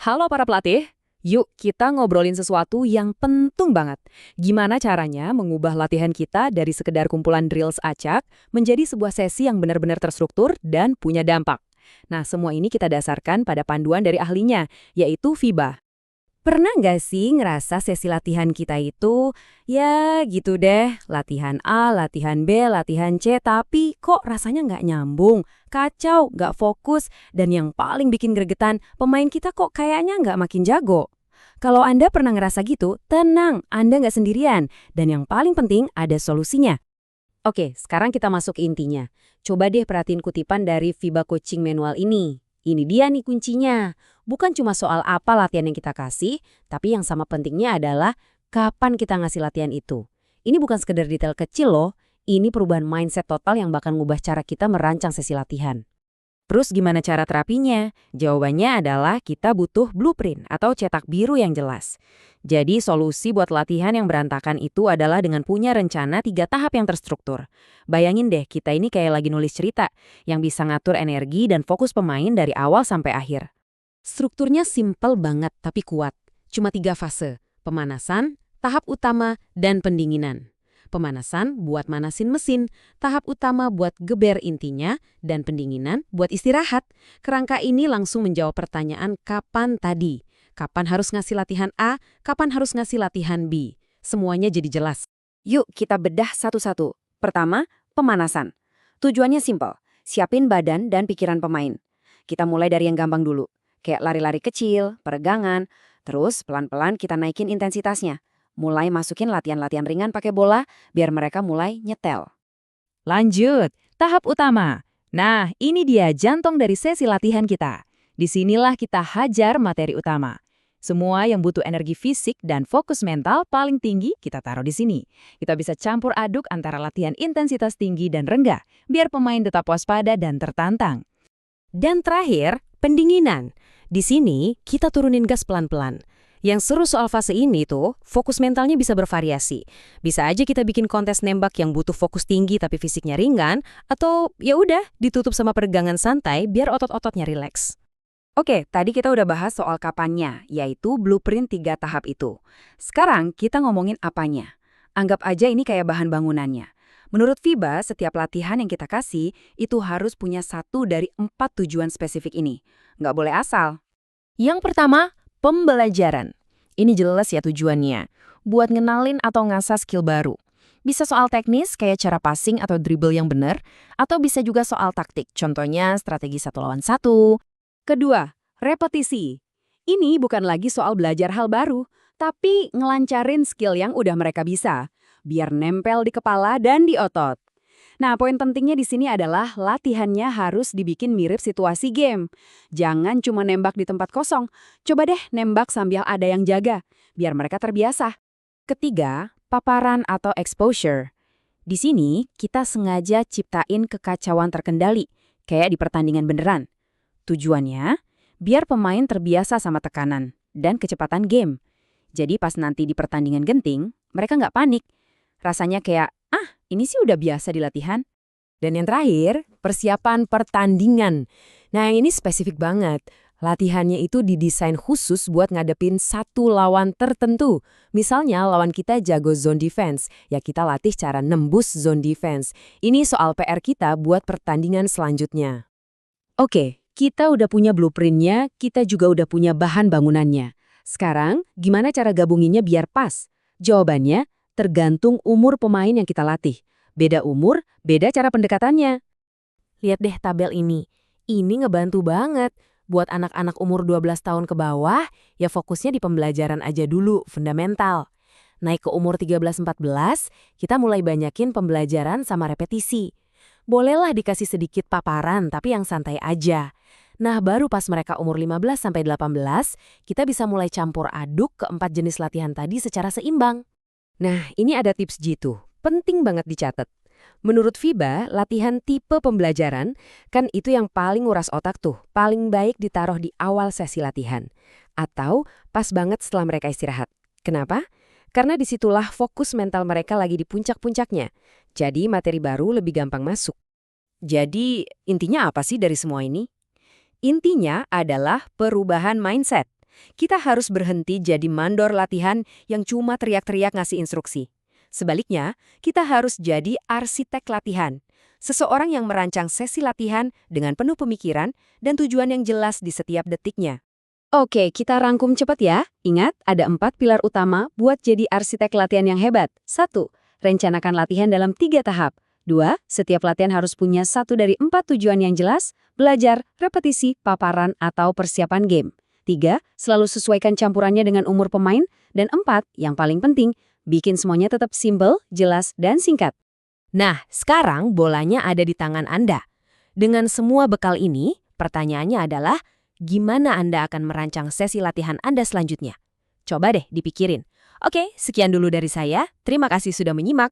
Halo para pelatih, yuk kita ngobrolin sesuatu yang penting banget. Gimana caranya mengubah latihan kita dari sekedar kumpulan drills acak menjadi sebuah sesi yang benar-benar terstruktur dan punya dampak. Nah, semua ini kita dasarkan pada panduan dari ahlinya, yaitu FIBA. Pernah nggak sih ngerasa sesi latihan kita itu, ya gitu deh, latihan A, latihan B, latihan C, tapi kok rasanya nggak nyambung, kacau, nggak fokus, dan yang paling bikin gregetan, pemain kita kok kayaknya nggak makin jago. Kalau Anda pernah ngerasa gitu, tenang, Anda nggak sendirian, dan yang paling penting ada solusinya. Oke, sekarang kita masuk ke intinya. Coba deh perhatiin kutipan dari FIBA Coaching Manual ini. Ini dia nih kuncinya. Bukan cuma soal apa latihan yang kita kasih, tapi yang sama pentingnya adalah kapan kita ngasih latihan itu. Ini bukan sekedar detail kecil loh, ini perubahan mindset total yang bakal ngubah cara kita merancang sesi latihan. Terus gimana cara terapinya? Jawabannya adalah kita butuh blueprint atau cetak biru yang jelas. Jadi solusi buat latihan yang berantakan itu adalah dengan punya rencana 3 tahap yang terstruktur. Bayangin deh kita ini kayak lagi nulis cerita yang bisa ngatur energi dan fokus pemain dari awal sampai akhir. Strukturnya simpel banget tapi kuat. Cuma 3 fase, pemanasan, tahap utama, dan pendinginan. Pemanasan buat manasin mesin, tahap utama buat geber intinya, dan pendinginan buat istirahat. Kerangka ini langsung menjawab pertanyaan kapan tadi. Kapan harus ngasih latihan A, kapan harus ngasih latihan B. Semuanya jadi jelas. Yuk kita bedah satu-satu. Pertama, pemanasan. Tujuannya simpel, siapin badan dan pikiran pemain. Kita mulai dari yang gampang dulu, kayak lari-lari kecil, peregangan, terus pelan-pelan kita naikin intensitasnya. Mulai masukin latihan-latihan ringan pakai bola, biar mereka mulai nyetel. Lanjut, tahap utama. Nah, ini dia jantung dari sesi latihan kita. Disinilah kita hajar materi utama. Semua yang butuh energi fisik dan fokus mental paling tinggi kita taruh di sini. Kita bisa campur aduk antara latihan intensitas tinggi dan rendah, biar pemain tetap waspada dan tertantang. Dan terakhir, pendinginan. Di sini kita turunin gas pelan-pelan. Yang seru soal fase ini tuh, fokus mentalnya bisa bervariasi. Bisa aja kita bikin kontes nembak yang butuh fokus tinggi tapi fisiknya ringan, atau ya udah ditutup sama peregangan santai biar otot-ototnya rileks. Oke, tadi kita udah bahas soal kapannya, yaitu blueprint 3 tahap itu. Sekarang kita ngomongin apanya. Anggap aja ini kayak bahan bangunannya. Menurut FIBA, setiap latihan yang kita kasih itu harus punya 1 dari 4 tujuan spesifik ini. Nggak boleh asal. Yang pertama, pembelajaran. Ini jelas ya tujuannya. Buat ngenalin atau ngasah skill baru. Bisa soal teknis kayak cara passing atau dribble yang benar, atau bisa juga soal taktik, contohnya strategi 1 lawan 1. Kedua, repetisi. Ini bukan lagi soal belajar hal baru, tapi ngelancarin skill yang udah mereka bisa, biar nempel di kepala dan di otot. Nah, poin pentingnya di sini adalah latihannya harus dibikin mirip situasi game. Jangan cuma nembak di tempat kosong. Coba deh nembak sambil ada yang jaga, biar mereka terbiasa. Ketiga, paparan atau exposure. Di sini, kita sengaja ciptain kekacauan terkendali, kayak di pertandingan beneran. Tujuannya, biar pemain terbiasa sama tekanan dan kecepatan game. Jadi pas nanti di pertandingan genting, mereka nggak panik. Rasanya kayak, ini sih udah biasa di latihan. Dan yang terakhir, persiapan pertandingan. Nah, ini spesifik banget. Latihannya itu didesain khusus buat ngadepin 1 lawan tertentu. Misalnya lawan kita jago zone defense, ya kita latih cara nembus zone defense. Ini soal PR kita buat pertandingan selanjutnya. Oke, kita udah punya blueprintnya, kita juga udah punya bahan bangunannya. Sekarang, gimana cara gabunginnya biar pas? Jawabannya, tergantung umur pemain yang kita latih. Beda umur, beda cara pendekatannya. Lihat deh tabel ini. Ini ngebantu banget. Buat anak-anak umur 12 tahun ke bawah, ya fokusnya di pembelajaran aja dulu, fundamental. Naik ke umur 13-14, kita mulai banyakin pembelajaran sama repetisi. Bolehlah dikasih sedikit paparan, tapi yang santai aja. Nah, baru pas mereka umur 15-18, kita bisa mulai campur aduk ke 4 jenis latihan tadi secara seimbang. Nah, ini ada tips G2. Penting banget dicatat. Menurut FIBA, latihan tipe pembelajaran kan itu yang paling nguras otak tuh, paling baik ditaruh di awal sesi latihan. Atau pas banget setelah mereka istirahat. Kenapa? Karena disitulah fokus mental mereka lagi di puncak-puncaknya. Jadi materi baru lebih gampang masuk. Jadi intinya apa sih dari semua ini? Intinya adalah perubahan mindset. Kita harus berhenti jadi mandor latihan yang cuma teriak-teriak ngasih instruksi. Sebaliknya, kita harus jadi arsitek latihan. Seseorang yang merancang sesi latihan dengan penuh pemikiran dan tujuan yang jelas di setiap detiknya. Oke, kita rangkum cepat ya. Ingat, ada 4 pilar utama buat jadi arsitek latihan yang hebat. 1. Rencanakan latihan dalam 3 tahap. 2. Setiap latihan harus punya 1 dari 4 tujuan yang jelas, belajar, repetisi, paparan, atau persiapan game. 3. Selalu sesuaikan campurannya dengan umur pemain. Dan 4, yang paling penting, bikin semuanya tetap simpel, jelas, dan singkat. Nah, sekarang bolanya ada di tangan Anda. Dengan semua bekal ini, pertanyaannya adalah, gimana Anda akan merancang sesi latihan Anda selanjutnya? Coba deh dipikirin. Oke, sekian dulu dari saya. Terima kasih sudah menyimak.